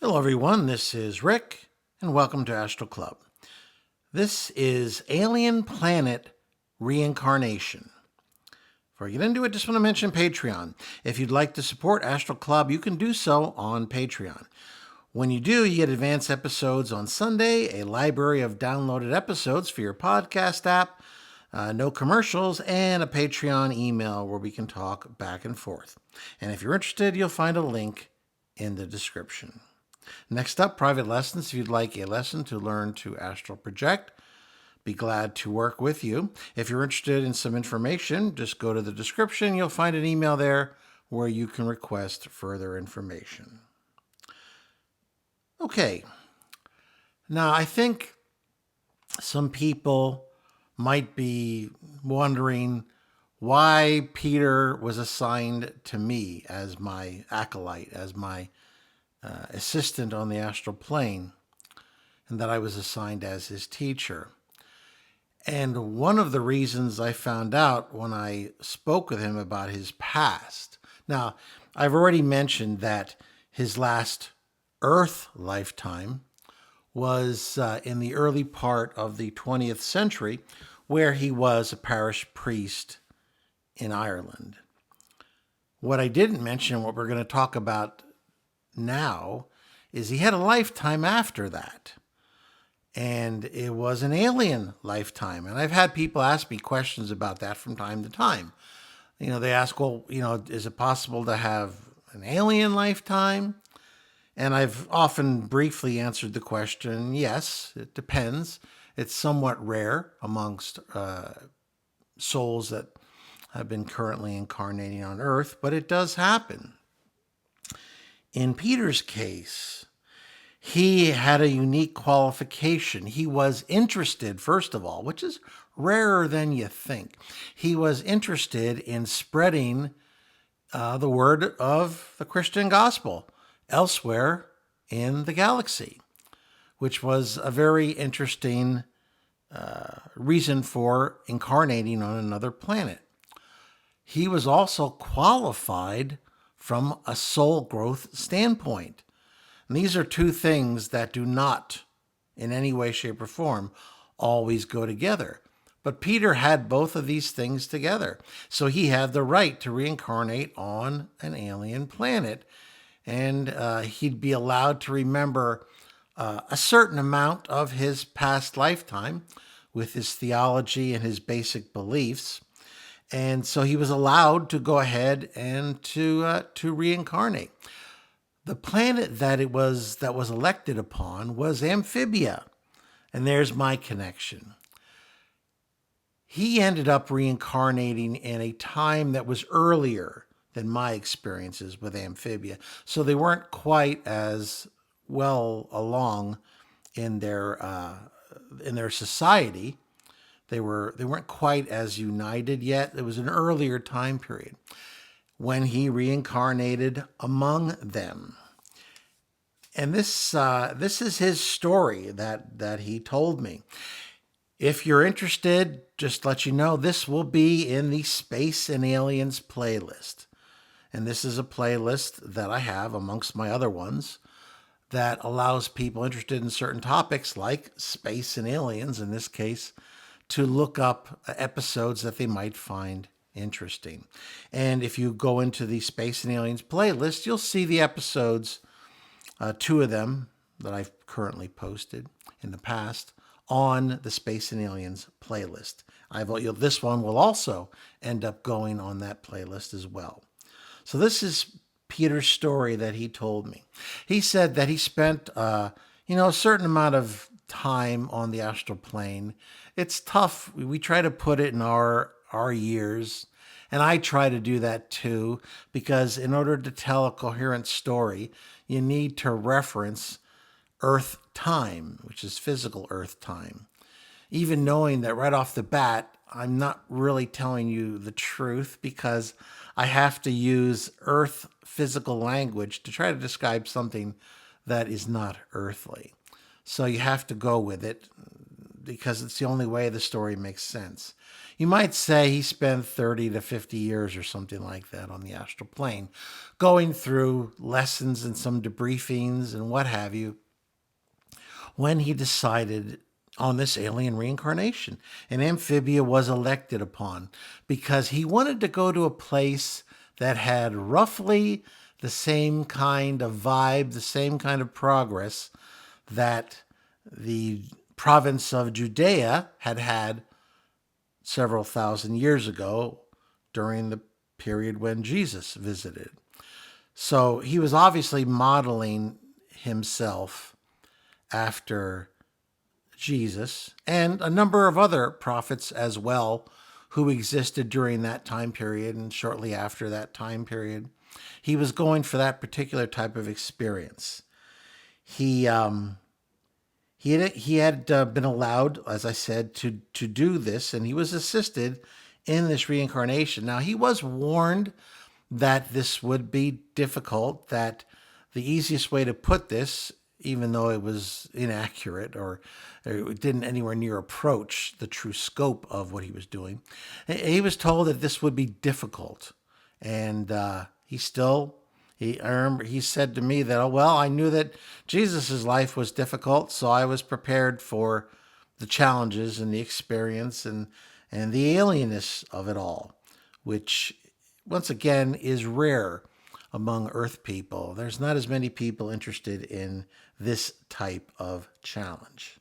Hello, everyone. This is Rick, and welcome to Astralclub. This is Alien Planet Reincarnation. Before I get into it, just want to mention Patreon. If you'd like to support Astralclub, you can do so on Patreon. When you do, you get advance episodes on Sunday, a library of downloaded episodes for your podcast app, no commercials, and a Patreon email where we can talk back and forth. And if you're interested, you'll find a link in the description. Next up, private lessons. If you'd like a lesson to learn to astral project, be glad to work with you. If you're interested in some information, just go to the description. You'll find an email there where you can request further information. Okay. Now, I think some people might be wondering why Peter was assigned to me as my acolyte, as my assistant on the astral plane, and that I was assigned as his teacher. And one of the reasons I found out when I spoke with him about his past. Now, I've already mentioned that his last Earth lifetime was in the early part of the 20th century, where he was a parish priest in Ireland. What I didn't mention, what we're going to talk about now, is he had a lifetime after that. And it was an alien lifetime. And I've had people ask me questions about that from time to time. They ask, well, is it possible to have an alien lifetime? And I've often briefly answered the question, yes, it depends. It's somewhat rare amongst souls that have been currently incarnating on Earth, but it does happen. In Peter's case, he had a unique qualification. He was interested, first of all, which is rarer than you think. He was interested in spreading the word of the Christian gospel elsewhere in the galaxy, which was a very interesting reason for incarnating on another planet. He was also qualified from a soul growth standpoint. And these are two things that do not, in any way, shape, or form, always go together. But Peter had both of these things together. So he had the right to reincarnate on an alien planet. And he'd be allowed to remember a certain amount of his past lifetime with his theology and his basic beliefs. And so he was allowed to go ahead and to reincarnate. The planet that was elected upon was Amphibia. And there's my connection. He ended up reincarnating in a time that was earlier than my experiences with Amphibia. So they weren't quite as well along in their society. They weren't quite as united yet. It was an earlier time period when he reincarnated among them. And this is his story that he told me. If you're interested, just let you know, this will be in the Space and Aliens playlist. And this is a playlist that I have amongst my other ones that allows people interested in certain topics like space and aliens, in this case, to look up episodes that they might find interesting. And if you go into the Space and Aliens playlist, you'll see the episodes, two of them that I've currently posted in the past, on the Space and Aliens playlist. This one will also end up going on that playlist as well. So this is Peter's story that he told me. He said that he spent a certain amount of time on the astral plane. It's tough. We try to put it in our years, and I try to do that too, because in order to tell a coherent story, you need to reference Earth time, which is physical Earth time. Even knowing that right off the bat, I'm not really telling you the truth, because I have to use Earth physical language to try to describe something that is not earthly. So you have to go with it. because it's the only way the story makes sense. You might say he spent 30 to 50 years or something like that on the astral plane, going through lessons and some debriefings and what have you, when he decided on this alien reincarnation. And Amphibia was elected upon because he wanted to go to a place that had roughly the same kind of vibe, the same kind of progress that the province of Judea had had several thousand years ago during the period when Jesus visited. So he was obviously modeling himself after Jesus and a number of other prophets as well who existed during that time period and shortly after that time period. He was going for that particular type of experience. He had been allowed, as I said, to do this, and he was assisted in this reincarnation. Now, he was warned that this would be difficult, that the easiest way to put this, even though it was inaccurate or it didn't anywhere near approach the true scope of what he was doing, he was told that this would be difficult. And I remember he said to me that, oh, well, I knew that Jesus's life was difficult, so I was prepared for the challenges and the experience and the alienness of it all, which, once again, is rare among Earth people. There's not as many people interested in this type of challenge.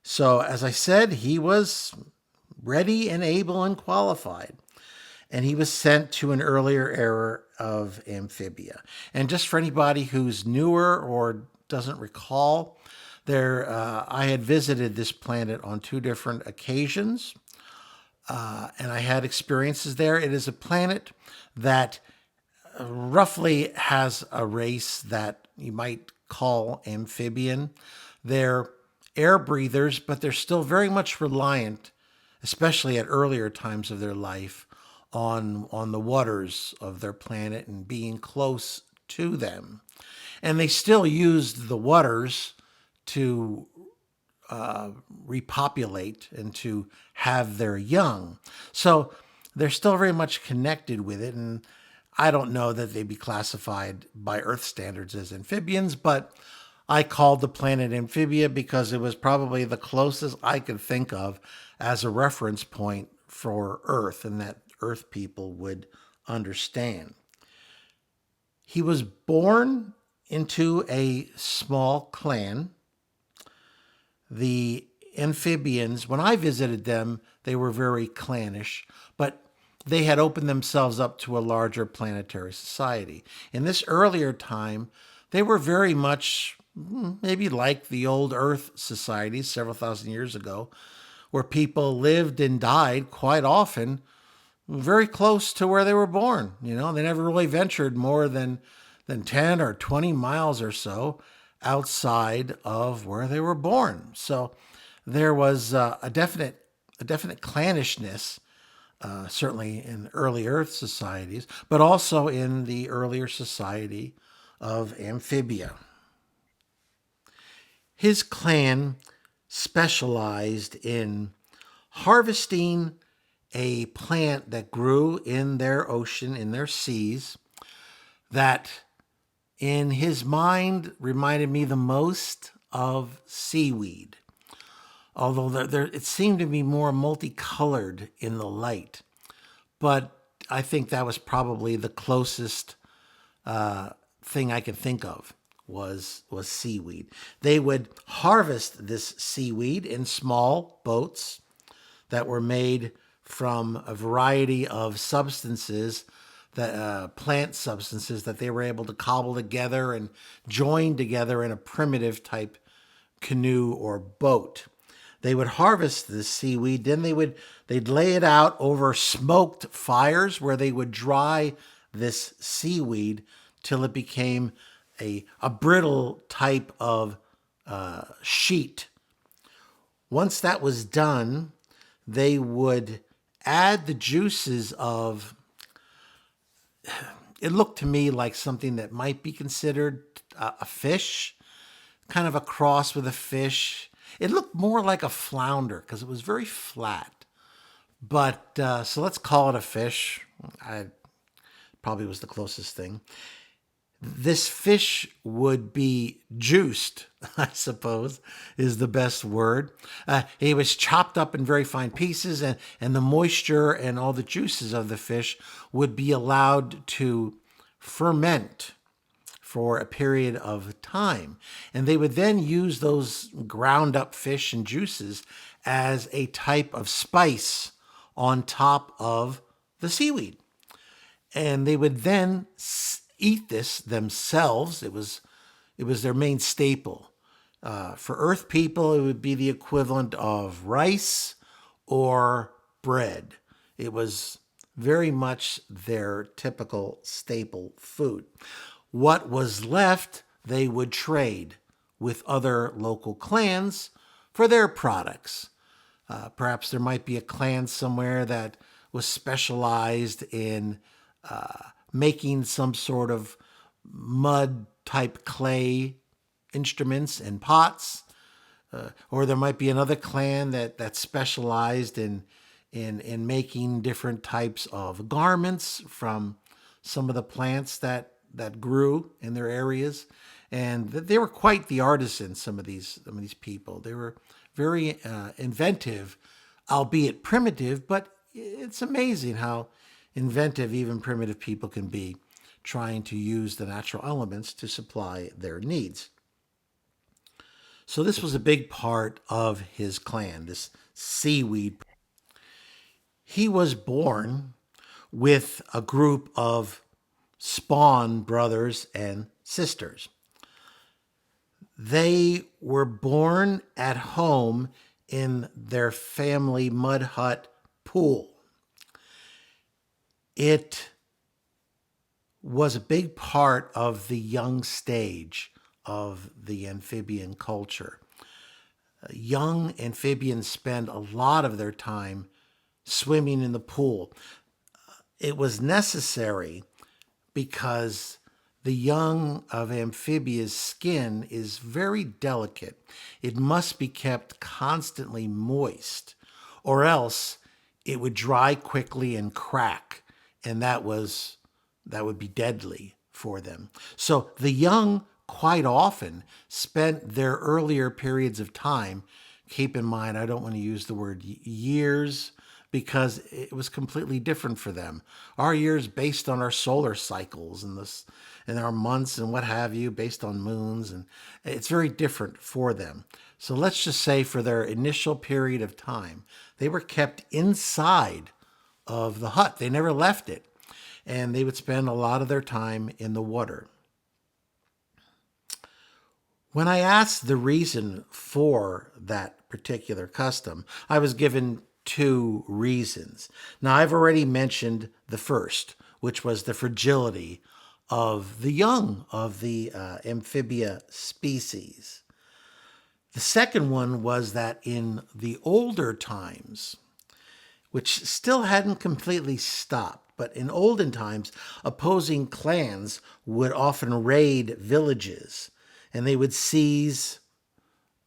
So, as I said, he was ready and able and qualified. And he was sent to an earlier era of Amphibia. And just for anybody who's newer or doesn't recall, I had visited this planet on 2 different occasions, and I had experiences there. It is a planet that roughly has a race that you might call amphibian. They're air breathers, but they're still very much reliant, especially at earlier times of their life, on the waters of their planet and being close to them. And they still used the waters to repopulate and to have their young. So they're still very much connected with it. And I don't know that they'd be classified by Earth standards as amphibians, but I called the planet Amphibia because it was probably the closest I could think of as a reference point for Earth, and that Earth people would understand. He was born into a small clan. The amphibians, when I visited them, they were very clannish, but they had opened themselves up to a larger planetary society. In this earlier time, they were very much maybe like the old Earth societies several thousand years ago, where people lived and died quite often very close to where they were born. They never really ventured more than 10 or 20 miles or so outside of where they were born. So there was a definite clannishness, certainly in early Earth societies, but also in the earlier society of Amphibia. His clan specialized in harvesting a plant that grew in their ocean, in their seas, that in his mind reminded me the most of seaweed. Although it seemed to be more multicolored in the light. But I think that was probably the closest thing I could think of was seaweed. They would harvest this seaweed in small boats that were made from a variety of substances, plant substances that they were able to cobble together and join together in a primitive type canoe or boat. They would harvest this seaweed, then they'd lay it out over smoked fires where they would dry this seaweed till it became a brittle type of sheet. Once that was done, they would add the juices of, it looked to me like something that might be considered a fish, kind of a cross with a fish. It looked more like a flounder because it was very flat. But so let's call it a fish. I probably was the closest thing. This fish would be juiced, I suppose, is the best word. It was chopped up in very fine pieces, and the moisture and all the juices of the fish would be allowed to ferment for a period of time. And they would then use those ground up fish and juices as a type of spice on top of the seaweed. And they would then eat this themselves. It was their main staple. For Earth people, it would be the equivalent of rice or bread. It was very much their typical staple food. What was left, they would trade with other local clans for their products. Perhaps there might be a clan somewhere that was specialized in making some sort of mud type clay instruments and pots. Or there might be another clan that specialized in making different types of garments from some of the plants that grew in their areas. And they were quite the artisans, some of these people. They were very inventive, albeit primitive, but it's amazing how inventive even primitive people can be, trying to use the natural elements to supply their needs. So this was a big part of his clan, this seaweed. He was born with a group of spawn brothers and sisters. They were born at home in their family mud hut pool. It was a big part of the young stage of the amphibian culture. Young amphibians spend a lot of their time swimming in the pool. It was necessary because the young of Amphibia's skin is very delicate. It must be kept constantly moist, or else it would dry quickly and crack, and that would be deadly for them. So the young quite often spent their earlier periods of time, keep in mind, I don't want to use the word years, because it was completely different for them. Our years based on our solar cycles and our months and what have you, based on moons, and it's very different for them. So let's just say for their initial period of time, they were kept inside of the hut. They never left it, and they would spend a lot of their time in the water. When I asked the reason for that particular custom, I was given two reasons. Now, I've already mentioned the first, which was the fragility of the young of the Amphibia species. The second one was that in the older times, which still hadn't completely stopped, but in olden times, opposing clans would often raid villages, and they would seize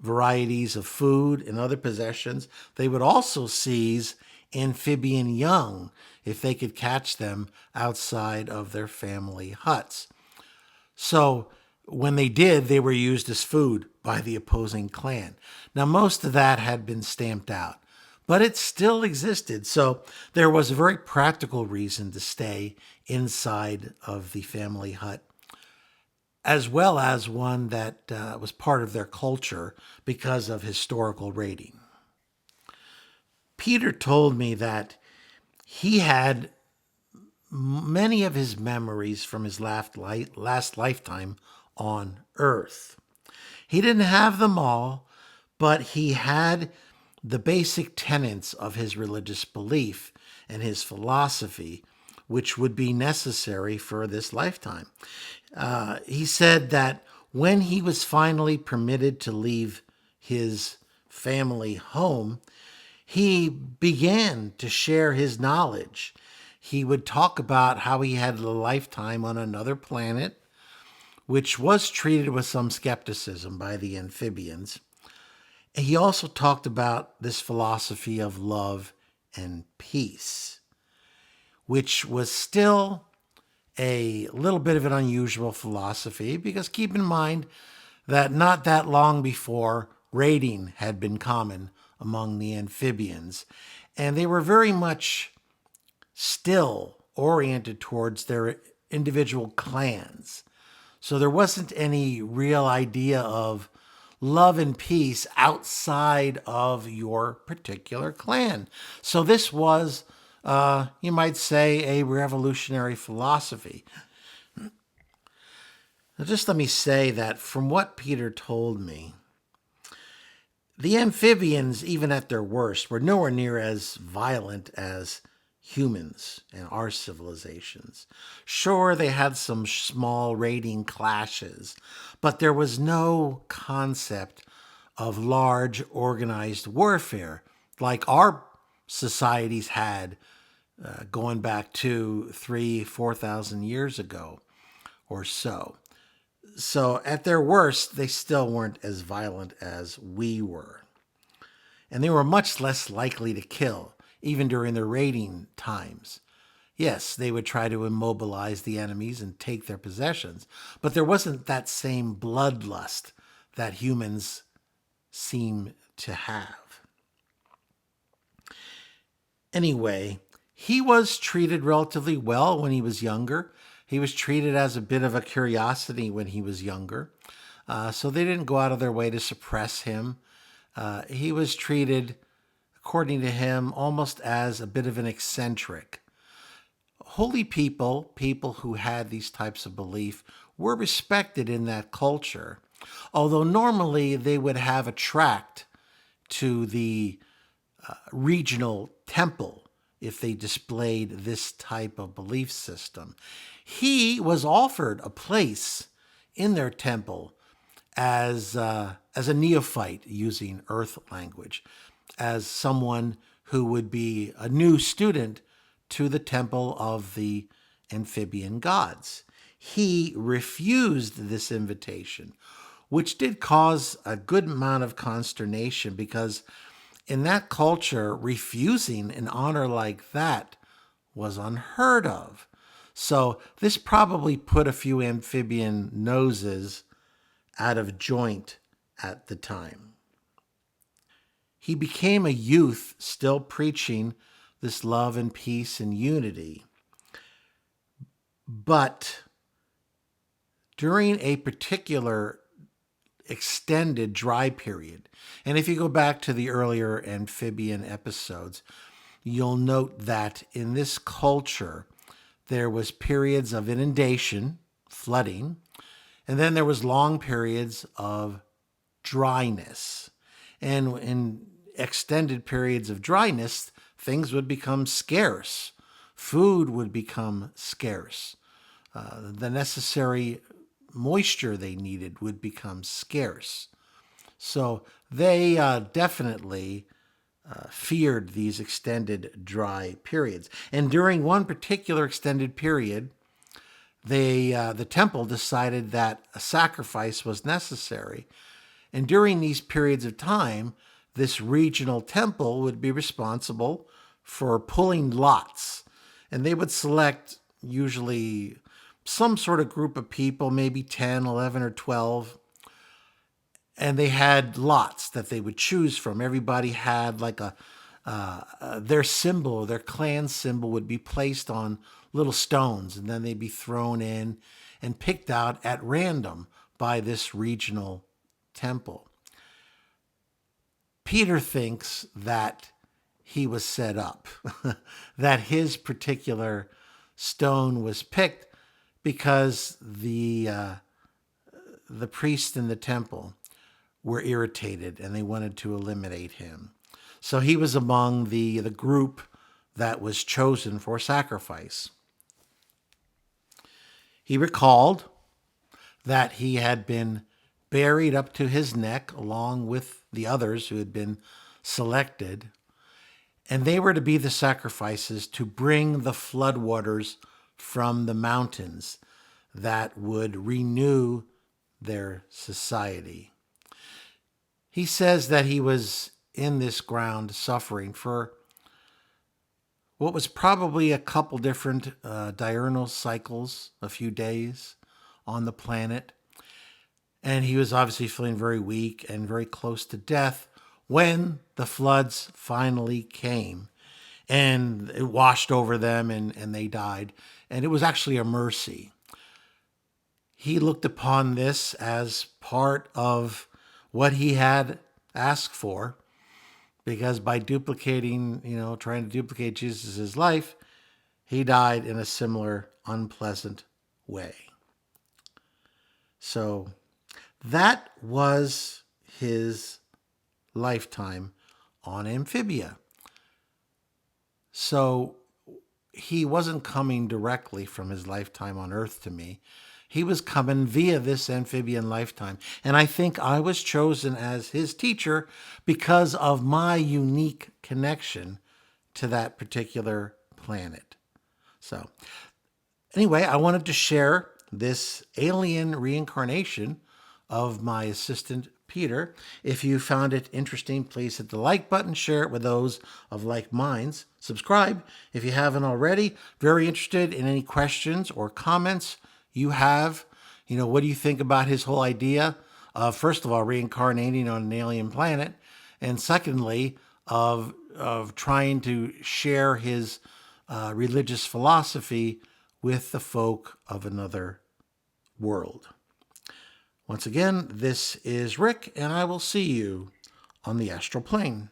varieties of food and other possessions. They would also seize amphibian young if they could catch them outside of their family huts. So when they did, they were used as food by the opposing clan. Now, most of that had been stamped out, but it still existed. So there was a very practical reason to stay inside of the family hut, as well as one that was part of their culture because of historical raiding. Peter told me that he had many of his memories from his last lifetime on Earth. He didn't have them all, but he had the basic tenets of his religious belief and his philosophy, which would be necessary for this lifetime. He said that when he was finally permitted to leave his family home, he began to share his knowledge. He would talk about how he had a lifetime on another planet, which was treated with some skepticism by the amphibians. He also talked about this philosophy of love and peace, which was still a little bit of an unusual philosophy because keep in mind that not that long before, raiding had been common among the amphibians, and they were very much still oriented towards their individual clans. So there wasn't any real idea of love and peace outside of your particular clan. So this was, you might say, a revolutionary philosophy. Now, just let me say that from what Peter told me, the amphibians, even at their worst, were nowhere near as violent as humans and our civilizations. Sure, they had some small raiding clashes, but there was no concept of large organized warfare like our societies had going back to 4,000 years ago or so. So at their worst, they still weren't as violent as we were. And they were much less likely to kill, even during their raiding times. Yes, they would try to immobilize the enemies and take their possessions, but there wasn't that same bloodlust that humans seem to have. Anyway, he was treated relatively well when he was younger. He was treated as a bit of a curiosity when he was younger. So they didn't go out of their way to suppress him. He was treated, according to him, almost as a bit of an eccentric. Holy people, people who had these types of belief, were respected in that culture, although normally they would have a tract to the regional temple if they displayed this type of belief system. He was offered a place in their temple as a neophyte, using earth language, as someone who would be a new student to the temple of the amphibian gods. He refused this invitation, which did cause a good amount of consternation because in that culture, refusing an honor like that was unheard of. So this probably put a few amphibian noses out of joint at the time. He became a youth still preaching this love and peace and unity. But during a particular extended dry period, and if you go back to the earlier amphibian episodes, you'll note that in this culture, there was periods of inundation, flooding, and then there was long periods of dryness. And in extended periods of dryness, things would become scarce. Food would become scarce. The necessary moisture they needed would become scarce. So they definitely feared these extended dry periods. And during one particular extended period, the temple decided that a sacrifice was necessary. And during these periods of time, this regional temple would be responsible for pulling lots. And they would select usually some sort of group of people, maybe 10, 11, or 12. And they had lots that they would choose from. Everybody had like their symbol, their clan symbol would be placed on little stones, and then they'd be thrown in and picked out at random by this regional temple. Peter thinks that he was set up, that his particular stone was picked because the priests in the temple were irritated and they wanted to eliminate him. So he was among the group that was chosen for sacrifice. He recalled that he had been buried up to his neck along with the others who had been selected, and they were to be the sacrifices to bring the floodwaters from the mountains that would renew their society. He says that he was in this ground suffering for what was probably a couple different diurnal cycles, a few days on the planet. And he was obviously feeling very weak and very close to death when the floods finally came. And it washed over them and they died. And it was actually a mercy. He looked upon this as part of what he had asked for, because by duplicating, trying to duplicate Jesus' life, he died in a similar unpleasant way. So that was his lifetime on Amphibia. So he wasn't coming directly from his lifetime on Earth to me. He was coming via this amphibian lifetime. And I think I was chosen as his teacher because of my unique connection to that particular planet. So anyway, I wanted to share this alien reincarnation of my assistant, Peter. If you found it interesting, please hit the like button, share it with those of like minds. Subscribe if you haven't already. Very interested in any questions or comments you have. What do you think about his whole idea of, first of all, reincarnating on an alien planet, and secondly, of trying to share his religious philosophy with the folk of another world. Once again, this is Rick, and I will see you on the astral plane.